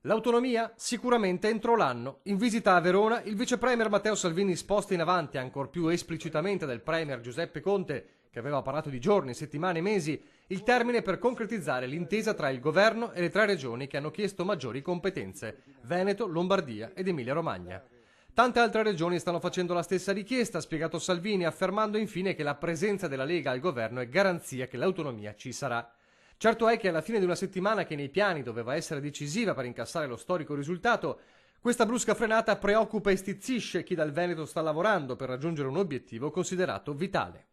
L'autonomia? Sicuramente entro l'anno. In visita a Verona, il vice premier Matteo Salvini sposta in avanti ancor più esplicitamente del premier Giuseppe Conte, che aveva parlato di giorni, settimane e mesi, il termine per concretizzare l'intesa tra il governo e le tre regioni che hanno chiesto maggiori competenze: Veneto, Lombardia ed Emilia-Romagna. Tante altre regioni stanno facendo la stessa richiesta, ha spiegato Salvini, affermando infine che la presenza della Lega al governo è garanzia che l'autonomia ci sarà. Certo è che alla fine di una settimana che nei piani doveva essere decisiva per incassare lo storico risultato, questa brusca frenata preoccupa e stizzisce chi dal Veneto sta lavorando per raggiungere un obiettivo considerato vitale.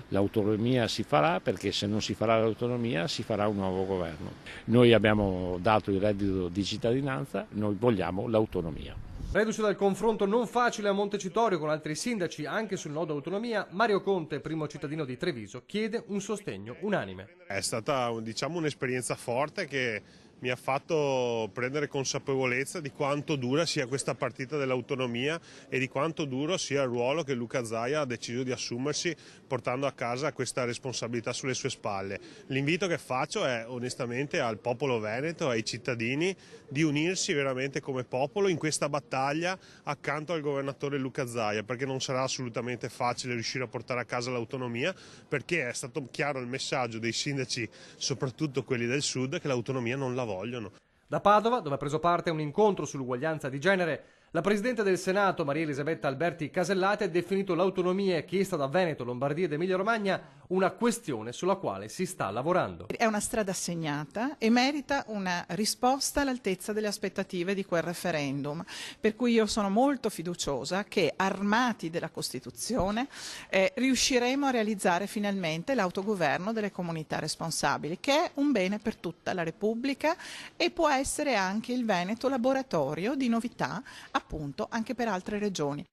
L'autonomia si farà perché se non si farà l'autonomia si farà un nuovo governo. Noi abbiamo dato il reddito di cittadinanza, noi vogliamo l'autonomia. Reduce dal confronto non facile a Montecitorio con altri sindaci anche sul nodo autonomia, Mario Conte, primo cittadino di Treviso, chiede un sostegno unanime. È stata un'esperienza forte che mi ha fatto prendere consapevolezza di quanto dura sia questa partita dell'autonomia e di quanto duro sia il ruolo che Luca Zaia ha deciso di assumersi portando a casa questa responsabilità sulle sue spalle. L'invito che faccio è onestamente al popolo veneto, ai cittadini, di unirsi veramente come popolo in questa battaglia accanto al governatore Luca Zaia, perché non sarà assolutamente facile riuscire a portare a casa l'autonomia, perché è stato chiaro il messaggio dei sindaci, soprattutto quelli del sud, che l'autonomia non la vogliono. Da Padova, dove ha preso parte a un incontro sull'uguaglianza di genere, la Presidente del Senato, Maria Elisabetta Alberti Casellati, ha definito l'autonomia chiesta da Veneto, Lombardia ed Emilia-Romagna una questione sulla quale si sta lavorando. È una strada segnata e merita una risposta all'altezza delle aspettative di quel referendum, per cui io sono molto fiduciosa che, armati della Costituzione, riusciremo a realizzare finalmente l'autogoverno delle comunità responsabili, che è un bene per tutta la Repubblica e può essere anche il Veneto laboratorio di novità, appunto, anche per altre regioni.